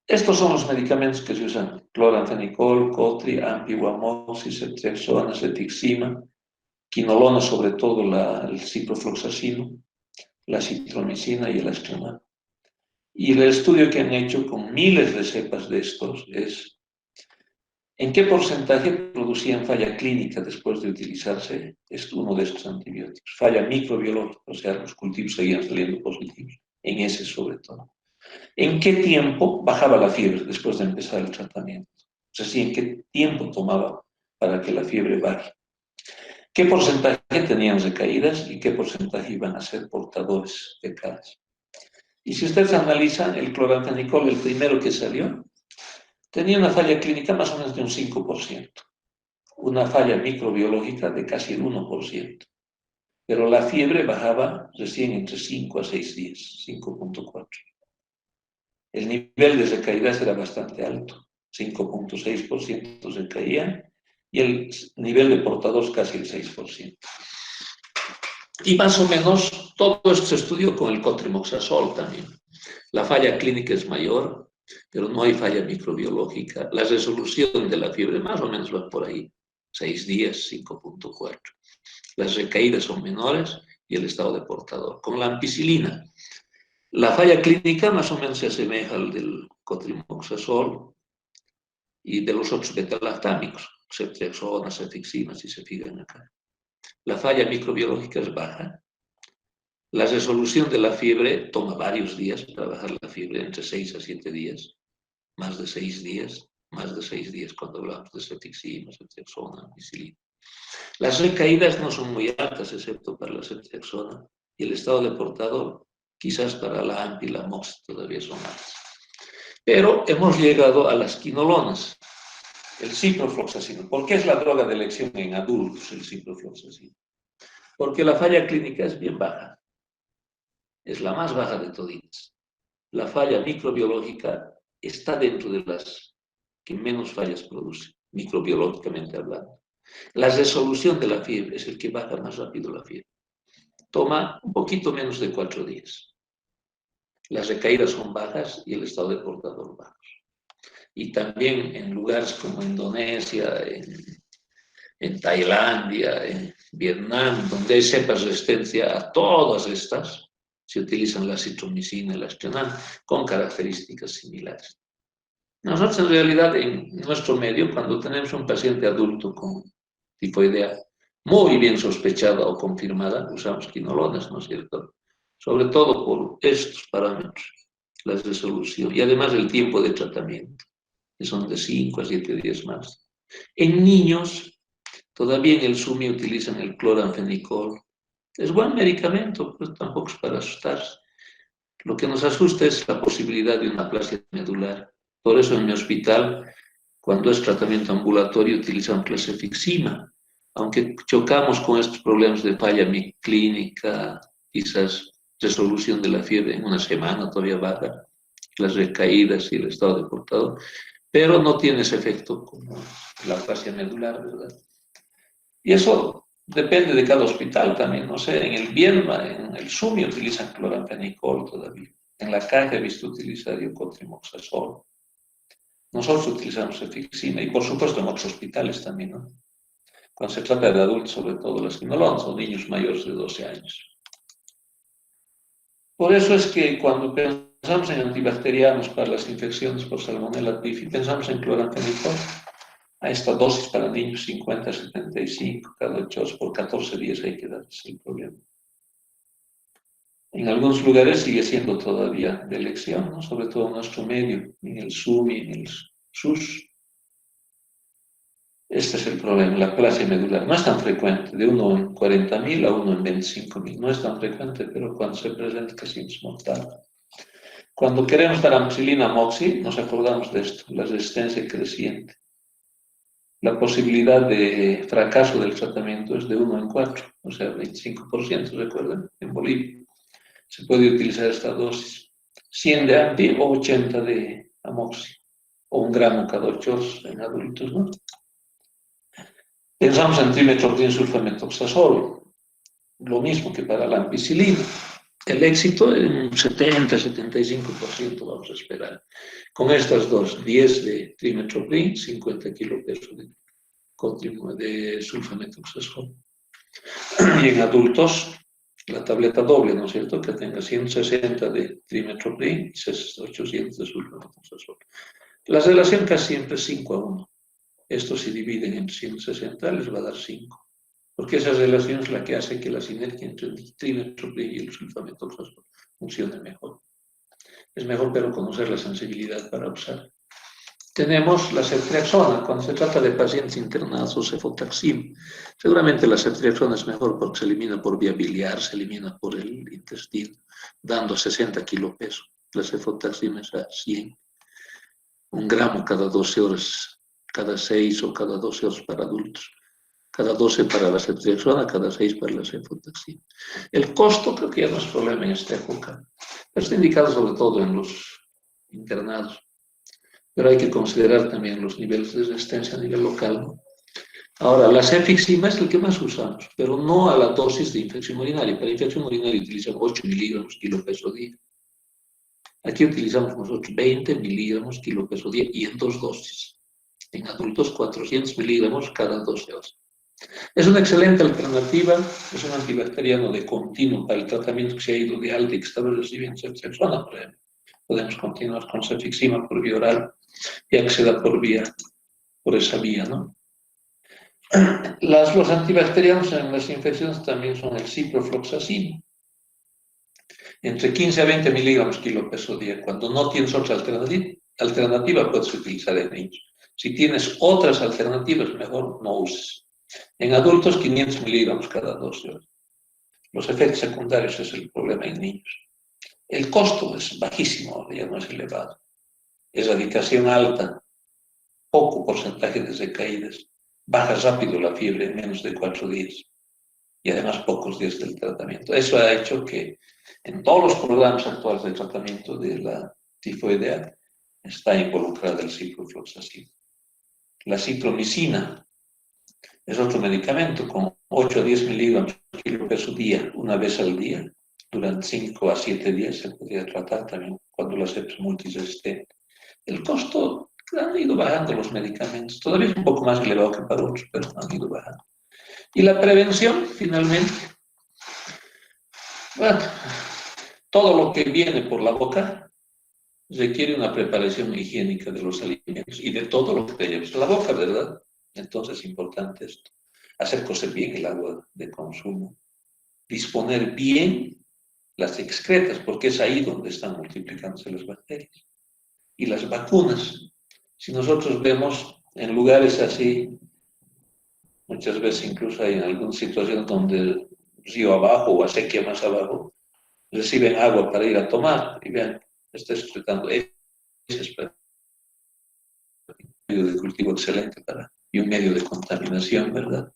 Speaker 1: estos son los medicamentos que se usan: cloranfenicol, cotri, ampiguamoxis, ceftriaxona, cefixima, quinolona, sobre todo el ciprofloxacino, la citromicina y el astronal. Y el estudio que han hecho con miles de cepas de estos es en qué porcentaje producían falla clínica después de utilizarse uno de estos antibióticos. Falla microbiológica, o sea, los cultivos seguían saliendo positivos, en ese sobre todo. ¿En qué tiempo bajaba la fiebre después de empezar el tratamiento? O sea, sí, ¿en qué tiempo tomaba para que la fiebre baje? ¿Qué porcentaje tenían recaídas y qué porcentaje iban a ser portadores de CADES? Y si ustedes analizan el cloranfenicol, el primero que salió, tenía una falla clínica más o menos de un 5%, una falla microbiológica de casi el 1%, pero la fiebre bajaba recién entre 5 a 6 días, 5.4. El nivel de recaídas era bastante alto, 5.6% recaían, y el nivel de portadores casi el 6%. Y más o menos todo esto se estudió con el cotrimoxazol también. La falla clínica es mayor, pero no hay falla microbiológica. La resolución de la fiebre más o menos va por ahí, 6 días, 5.4. Las recaídas son menores y el estado de portador. Con la ampicilina, la falla clínica más o menos se asemeja al del cotrimoxazol y de los otros betalactámicos, ceftriaxona, cefixima, si se fijan acá. La falla microbiológica es baja. La resolución de la fiebre toma varios días para bajar la fiebre, entre 6 a 7 días, más de 6 días, cuando hablamos de cefixima, ceftriaxona, ampicilina. Las recaídas no son muy altas, excepto para la ceftriaxona, y el estado de portador, quizás para la ampi y la mox todavía son altas. Pero hemos llegado a las quinolonas, el ciprofloxacino. ¿Por qué es la droga de elección en adultos el ciprofloxacino? Porque la falla clínica es bien baja. Es la más baja de toditas. La falla microbiológica está dentro de las que menos fallas produce, microbiológicamente hablando. La resolución de la fiebre es el que baja más rápido la fiebre. Toma un poquito menos de 4 días. Las recaídas son bajas y el estado de portador bajo. Y también en lugares como Indonesia, en Tailandia, en Vietnam, donde hay cepas de resistencia a todas estas, se utilizan la citromicina y la astronal con características similares. Nosotros en realidad en nuestro medio, cuando tenemos un paciente adulto con tifoidea muy bien sospechada o confirmada, usamos quinolonas, ¿no es cierto? Sobre todo por estos parámetros, la resolución y además el tiempo de tratamiento, que son de 5 a 7 días más. En niños, todavía en el SUMI utilizan el cloranfenicol. Es buen medicamento, pero tampoco es para asustarse. Lo que nos asusta es la posibilidad de una aplasia medular. Por eso en mi hospital, cuando es tratamiento ambulatorio, utilizamos la cefixima. Aunque chocamos con estos problemas de falla clínica, quizás resolución de la fiebre en una semana todavía baja, las recaídas y el estado de portador, pero no tiene ese efecto como la aplasia medular, ¿verdad? Y eso depende de cada hospital también, no sé, en el Bielma, en el SUMI utilizan cloranfenicol todavía. En la caja he visto utilizar cotrimoxazol. Nosotros utilizamos cefixima y por supuesto en otros hospitales también, ¿no? Cuando se trata de adultos, sobre todo las quinolonas, o niños mayores de 12 años. Por eso es que cuando pensamos en antibacterianos para las infecciones por Salmonella typhi, pensamos en cloranfenicol. A esta dosis para niños 50 a 75 cada 8 horas por 14 días hay que darles el problema. En algunos lugares sigue siendo todavía de elección, ¿no? Sobre todo en nuestro medio, en el SUMI, en el SUS. Este es el problema, la aplasia medular. No es tan frecuente, de 1 en 40.000 a 1 en 25.000. No es tan frecuente, pero cuando se presenta casi es mortal. Cuando queremos dar ampicilina moxi, nos acordamos de esto, la resistencia creciente. La posibilidad de fracaso del tratamiento es de 1 en 4, o sea, 25%, ¿recuerdan? En Bolivia. Se puede utilizar esta dosis. 100 de ampi o 80 de amoxi, o 1 gramo cada 8 horas en adultos, ¿no? Pensamos en trimetoprim sulfamethoxazol, lo mismo que para la ampicilina. El éxito en un 70-75% vamos a esperar. Con estas dos, 10 de trimetoprim, 50 kilopesos de sulfamethoxazol. Y en adultos, la tableta doble, ¿no es cierto? Que tenga 160 de trimetoprim y 800 de sulfamethoxazol. La relación casi siempre es 5:1. Esto si dividen en 160 les va a dar 5. Porque esa relación es la que hace que la sinergia entre el trimetoprim y el sulfamethoxazol funcione mejor. Es mejor, pero conocer la sensibilidad para usar. Tenemos la ceftriaxona, cuando se trata de pacientes internados o cefotaxim. Seguramente la ceftriaxona es mejor porque se elimina por vía biliar, se elimina por el intestino, dando 60 kilopesos. La cefotaxim es a 100. 1 gramo cada 12 horas, cada 6 o cada 12 horas para adultos. Cada 12 para la ceftriaxona, cada 6 para la cefotaxim. El costo creo que ya no es problema en esta época. Está indicado sobre todo en los internados. Pero hay que considerar también los niveles de resistencia a nivel local, ¿no? Ahora, la cefixima es el que más usamos, pero no a la dosis de infección urinaria. Para infección urinaria utilizamos 8 miligramos kilopeso día. Aquí utilizamos nosotros 20 miligramos kilopeso día y en 2 dosis. En adultos, 400 miligramos cada 12 horas. Es una excelente alternativa, es un antibacteriano de continuo para el tratamiento que se ha ido de alta y que estaba recibiendo ceftriaxona, por ejemplo. Podemos continuar con cefixima por vía oral, ya que se da por esa vía, ¿no? Los antibacterianos en las infecciones también son el ciprofloxacin, entre 15 a 20 miligramos kilopeso día. Cuando no tienes otra alternativa, puedes utilizar en niños. Si tienes otras alternativas, mejor no uses. En adultos, 500 miligramos cada 12 horas. Los efectos secundarios es el problema en niños. El costo es bajísimo, ya no es elevado. Erradicación alta, poco porcentaje de recaídas, baja rápido la fiebre en menos de 4 días y además pocos días del tratamiento. Eso ha hecho que en todos los programas actuales de tratamiento de la tifoidea está involucrada el ciprofloxacin. La cipromicina es otro medicamento con 8 a 10 miligramos por kilopeso día, una vez al día. Durante 5 a 7 días se podría tratar también cuando la sepsis multiresistente. El costo han ido bajando los medicamentos, todavía es un poco más elevado que para otros, pero han ido bajando. Y la prevención, finalmente, bueno, todo lo que viene por la boca requiere una preparación higiénica de los alimentos y de todo lo que te lleves a la boca, ¿verdad? Entonces es importante esto, hacer cocer bien el agua de consumo, disponer bien las excretas, porque es ahí donde están multiplicándose las bacterias. Y las vacunas, si nosotros vemos en lugares así, muchas veces incluso hay en algunas situaciones donde río abajo o acequia más abajo, reciben agua para ir a tomar, y vean, está excretando heces para un medio de cultivo excelente y un medio de contaminación, ¿verdad?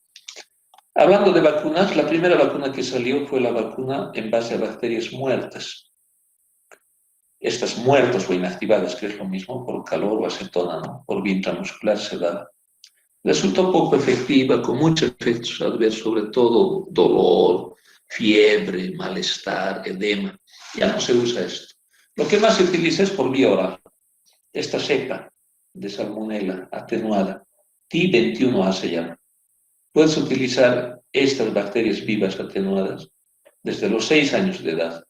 Speaker 1: Hablando de vacunas, la primera vacuna que salió fue la vacuna en base a bacterias muertas. Estas muertas o inactivadas, que es lo mismo, por calor o acetona, ¿no? Por vía intramuscular se da. Resultó poco efectiva, con muchos efectos adversos, sobre todo dolor, fiebre, malestar, edema. Ya no se usa esto. Lo que más se utiliza es por vía oral. Esta cepa de salmonela atenuada, T21A se llama. Puedes utilizar estas bacterias vivas atenuadas desde los 6 años de edad.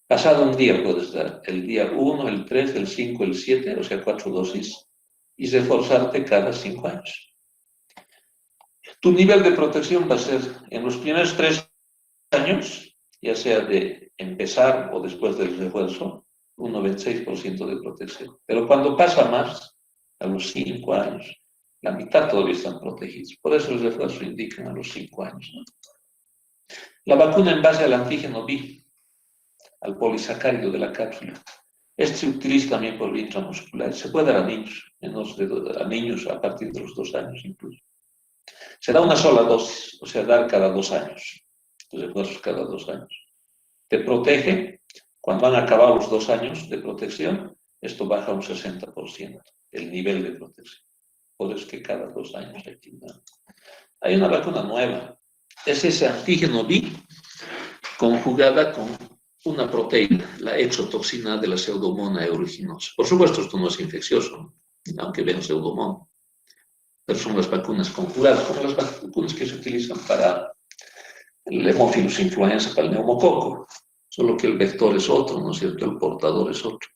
Speaker 1: Pasado un día puedes dar el día 1, el 3, el 5, el 7, o sea, 4 dosis, y reforzarte cada 5 años. Tu nivel de protección va a ser en los primeros 3 años, ya sea de empezar o después del refuerzo, un 96% de protección. Pero cuando pasa más, a los 5 años, la mitad todavía están protegidos. Por eso el refuerzo indica a los 5 años, ¿no? La vacuna en base al antígeno B, al polisacárido de la cápsula. Este se utiliza también por vía intramuscular. Se puede dar a niños, a niños a partir de los 2 años incluso. Se da una sola dosis, o sea, dar cada 2 años. Los refuerzos cada 2 años. Te protege, cuando han acabado los 2 años de protección, esto baja un 60% el nivel de protección. Por eso es que cada 2 años hay una vacuna nueva. Es ese antígeno B conjugada con una proteína, la exotoxina de la pseudomonas aeruginosa. Por supuesto, esto no es infeccioso, aunque vean pseudomonas, pero son las vacunas conjugadas, como las vacunas que se utilizan para el hemófilus influenza, para el neumococo, solo que el vector es otro, ¿no es cierto? El portador es otro.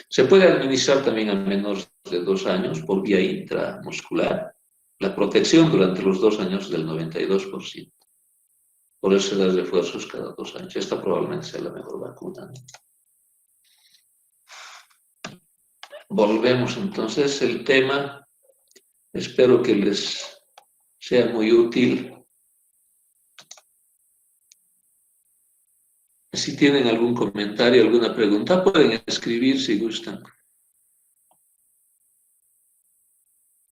Speaker 1: Se puede administrar también a menores de 2 años por vía intramuscular. La protección durante los 2 años del 92%. Por eso se da refuerzos cada 2 años. Esta probablemente sea la mejor vacuna. Volvemos entonces el tema. Espero que les sea muy útil. Si tienen algún comentario, alguna pregunta, pueden escribir si gustan.